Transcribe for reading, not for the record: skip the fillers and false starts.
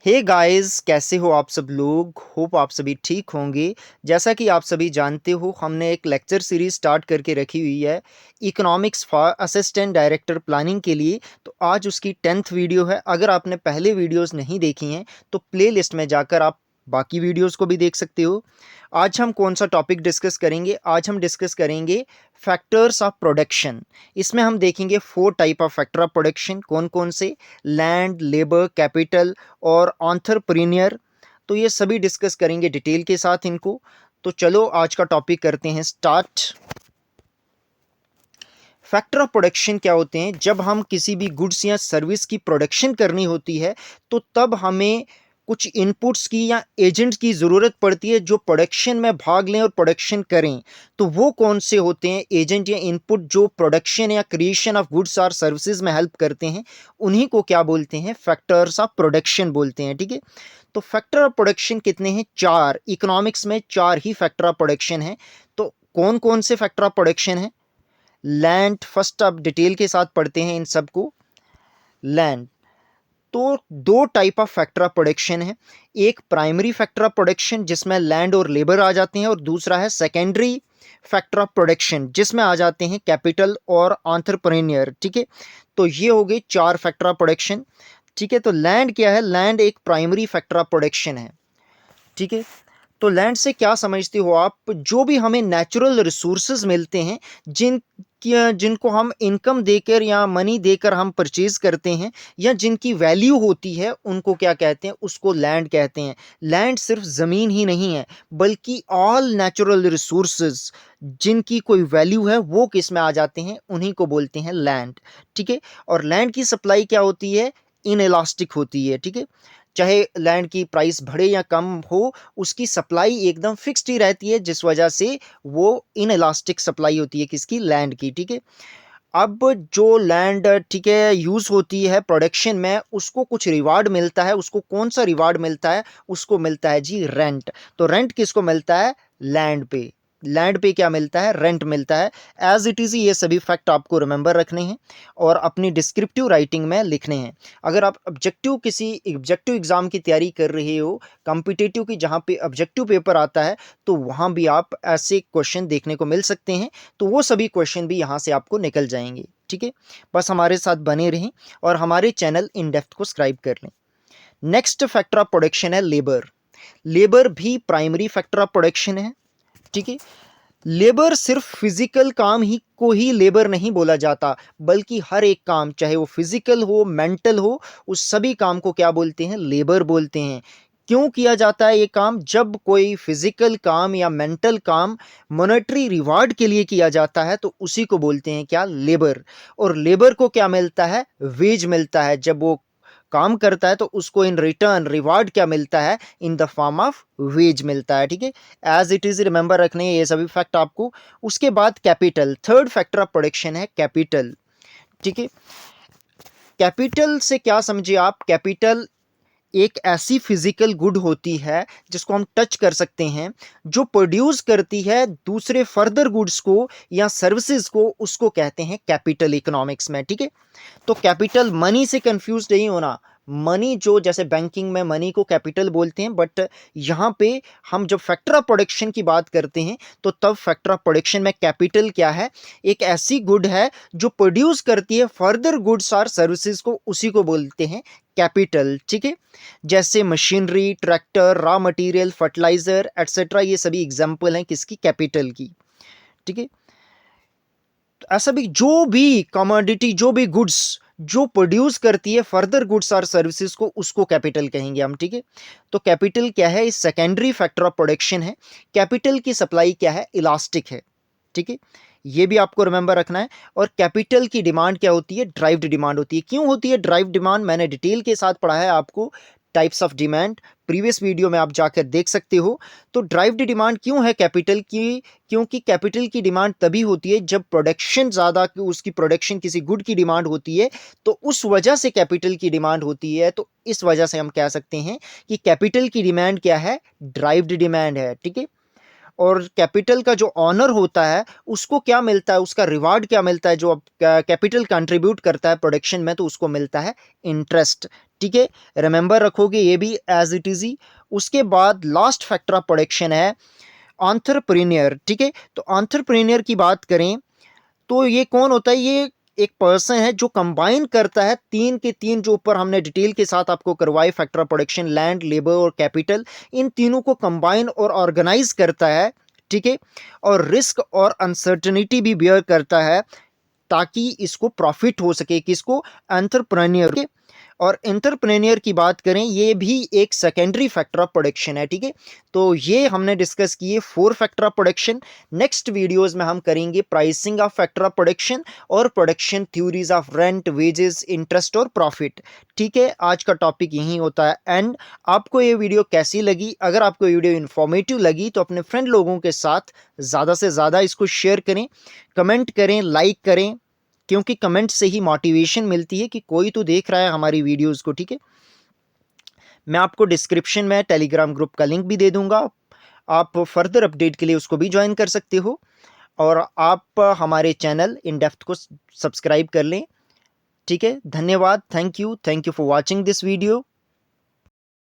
Hey guys, कैसे हो आप सब लोग। होप आप सभी ठीक होंगे। जैसा कि आप सभी जानते हो, हमने एक लेक्चर सीरीज स्टार्ट करके रखी हुई है economics for assistant director planning के लिए। तो आज उसकी 10th वीडियो है। अगर आपने पहले वीडियोस नहीं देखी हैं तो प्लेलिस्ट में जाकर आप बाकी वीडियोस को भी देख सकते हो। आज हम कौन सा टॉपिक डिस्कस करेंगे? आज हम डिस्कस करेंगे फैक्टर्स ऑफ प्रोडक्शन। इसमें हम देखेंगे 4 type of factor of production. कौन कौन से? लैंड, लेबर, कैपिटल और एंटरप्रेन्योर। तो ये सभी डिस्कस करेंगे डिटेल के साथ इनको। तो चलो आज का टॉपिक करते हैं स्टार्ट। फैक्टर ऑफ प्रोडक्शन क्या होते हैं? जब हम किसी भी गुड्स या सर्विस की प्रोडक्शन करनी होती है तो तब हमें कुछ इनपुट्स की या एजेंट्स की ज़रूरत पड़ती है जो प्रोडक्शन में भाग लें और प्रोडक्शन करें। तो वो कौन से होते हैं एजेंट या इनपुट जो प्रोडक्शन या क्रिएशन ऑफ गुड्स और सर्विसेज में हेल्प करते हैं? उन्हीं को क्या बोलते हैं? फैक्टर्स ऑफ प्रोडक्शन बोलते हैं। ठीक है। तो फैक्टर ऑफ प्रोडक्शन कितने हैं? 4। इकोनॉमिक्स में 4 ही फैक्टर ऑफ प्रोडक्शन है। तो कौन कौन से फैक्टर ऑफ प्रोडक्शन है? लैंड फर्स्ट, आप डिटेल के साथ पढ़ते हैं इन सबको। लैंड तो 2 type of factor of production है। एक प्राइमरी फैक्टर ऑफ प्रोडक्शन जिसमें लैंड और लेबर आ जाते हैं, और दूसरा है सेकेंडरी फैक्टर ऑफ प्रोडक्शन जिसमें आ जाते हैं कैपिटल और एंटरप्रेन्योर। ठीक है। तो ये हो गए 4 फैक्टर ऑफ प्रोडक्शन। ठीक है। तो लैंड क्या है? लैंड एक प्राइमरी फैक्टर ऑफ प्रोडक्शन है। ठीक है। तो लैंड से क्या समझते हो आप? जो भी हमें नेचुरल रिसोर्सेज मिलते हैं, जिनको हम इनकम देकर या मनी देकर हम परचेज करते हैं, या जिनकी वैल्यू होती है, उनको क्या कहते हैं? उसको लैंड कहते हैं। लैंड सिर्फ ज़मीन ही नहीं है बल्कि ऑल नेचुरल रिसोर्सेज जिनकी कोई वैल्यू है वो किस में आ जाते हैं? उन्हीं को बोलते हैं लैंड। ठीक है। और लैंड की सप्लाई क्या होती है? इनइलास्टिक होती है। ठीक है। चाहे लैंड की प्राइस बढ़े या कम हो, उसकी सप्लाई एकदम फिक्स्ड ही रहती है, जिस वजह से वो इनइलास्टिक सप्लाई होती है किसकी? लैंड की। ठीक है। अब जो लैंड, ठीक है, यूज़ होती है प्रोडक्शन में, उसको कुछ रिवार्ड मिलता है। उसको कौन सा रिवार्ड मिलता है? उसको मिलता है जी रेंट। तो रेंट किसको मिलता है? लैंड पे। लैंड पे क्या मिलता है? रेंट मिलता है। एज इट इज़ ये सभी फैक्ट आपको रिमेंबर रखने हैं और अपनी डिस्क्रिप्टिव राइटिंग में लिखने हैं। अगर आप किसी ऑब्जेक्टिव एग्जाम की तैयारी कर रहे हो, कॉम्पिटिटिव की, जहाँ पे ऑब्जेक्टिव पेपर आता है, तो वहाँ भी आप ऐसे क्वेश्चन देखने को मिल सकते हैं। तो वो सभी क्वेश्चन भी यहाँ से आपको निकल जाएंगे। ठीक है। बस हमारे साथ बने रहें और हमारे चैनल इन डेप्थ को सब्सक्राइब कर लें। नेक्स्ट फैक्टर ऑफ प्रोडक्शन है लेबर। लेबर भी प्राइमरी फैक्टर ऑफ प्रोडक्शन है। ठीक है। लेबर सिर्फ फिजिकल काम ही को ही लेबर नहीं बोला जाता, बल्कि हर एक काम, चाहे वो फिजिकल हो, मेंटल हो, उस सभी काम को क्या बोलते हैं? लेबर बोलते हैं। क्यों किया जाता है ये काम? जब कोई फिजिकल काम या मेंटल काम मॉनेटरी रिवार्ड के लिए किया जाता है तो उसी को बोलते हैं क्या? लेबर। और लेबर को क्या मिलता है? वेज मिलता है। जब वो काम करता है तो उसको इन रिटर्न रिवार्ड क्या मिलता है? In the form of ways मिलता है। ठीक है। एज इट इज रिमेंबर रखने हैं ये सभी फैक्ट आपको। उसके बाद capital, third factor of production है कैपिटल। ठीक है। कैपिटल से क्या समझे आप? कैपिटल एक ऐसी फिजिकल गुड होती है जिसको हम टच कर सकते हैं, जो प्रोड्यूस करती है दूसरे फर्दर गुड्स को या सर्विसेज को, उसको कहते हैं कैपिटल इकोनॉमिक्स में। ठीक है। तो कैपिटल मनी से कंफ्यूज नहीं होना। मनी जो, जैसे बैंकिंग में मनी को कैपिटल बोलते हैं, बट यहाँ पे हम जब फैक्टर ऑफ प्रोडक्शन की बात करते हैं तो तब फैक्टर ऑफ प्रोडक्शन में कैपिटल क्या है? एक ऐसी गुड है जो प्रोड्यूस करती है फर्दर गुड्स और सर्विसेज को, उसी को बोलते हैं कैपिटल। ठीक है। जैसे machinery, tractor, raw material, fertiliser etcetera, ये सभी एग्जाम्पल हैं किसकी? कैपिटल की। ठीक है। ऐसा भी जो भी कमोडिटी, जो भी गुड्स जो प्रोड्यूस करती है फर्दर गुड्स और सर्विसेज को, उसको कैपिटल कहेंगे हम। ठीक है। तो कैपिटल क्या है? इस सेकेंडरी फैक्टर ऑफ प्रोडक्शन है। कैपिटल की सप्लाई क्या है? इलास्टिक है। ठीक है। ये भी आपको रिमेंबर रखना है। और कैपिटल की डिमांड क्या होती है? ड्राइव्ड डिमांड होती है। क्यों होती है ड्राइव्ड डिमांड? मैंने डिटेल के साथ पढ़ा है आपको types of demand, previous video में आप जाकर देख सकते हो। तो ड्राइव्ड डिमांड क्यों है कैपिटल की? क्योंकि कैपिटल की डिमांड तभी होती है जब प्रोडक्शन ज़्यादा, उसकी प्रोडक्शन किसी गुड की डिमांड होती है, तो उस वजह से कैपिटल की डिमांड होती है। तो इस वजह से हम कह सकते हैं कि कैपिटल की डिमांड क्या है? ड्राइव्ड डिमांड है। ठीक है। और कैपिटल का जो ऑनर होता है उसको क्या मिलता है? उसका रिवार्ड क्या मिलता है? जो अब कैपिटल कंट्रीब्यूट करता है प्रोडक्शन में, तो उसको मिलता है इंटरेस्ट। ठीक है, रिमेंबर रखोगे ये भी एज इट इज ही। उसके बाद लास्ट फैक्टर ऑफ प्रोडक्शन है एंटरप्रेन्योर। ठीक है, तो एंटरप्रेन्योर की बात करें तो ये कौन होता है? ये एक पर्सन है जो कंबाइन करता है तीन के तीन, जो ऊपर हमने डिटेल के साथ आपको करवाई factor of production, land, labour और कैपिटल, इन तीनों को कंबाइन और ऑर्गेनाइज करता है। ठीक है, और रिस्क और अनसर्टेनिटी भी बियर करता है ताकि इसको प्रॉफिट हो सके, किसको? एंटरप्रेन्योर। और एंटरप्रेन्योर की बात करें, ये भी एक सेकेंडरी फैक्टर ऑफ प्रोडक्शन है। ठीक है, तो ये हमने डिस्कस किए 4 factor of production. Next videos में हम करेंगे pricing of factor of production और production theories of rent, wages, interest और प्रॉफिट। ठीक है, आज का टॉपिक यही होता है एंड। आपको ये वीडियो कैसी लगी? अगर आपको वीडियो इन्फॉर्मेटिव लगी तो अपने फ्रेंड लोगों के साथ ज़्यादा से ज़्यादा इसको शेयर करें, कमेंट करें, लाइक करें, क्योंकि कमेंट से ही मोटिवेशन मिलती है कि कोई तो देख रहा है हमारी वीडियोस को। ठीक है, मैं आपको डिस्क्रिप्शन में टेलीग्राम ग्रुप का लिंक भी दे दूंगा, आप फर्दर अपडेट के लिए उसको भी ज्वाइन कर सकते हो। और आप हमारे चैनल इन डेप्थ को सब्सक्राइब कर लें। ठीक है, धन्यवाद, thank you for watching this video.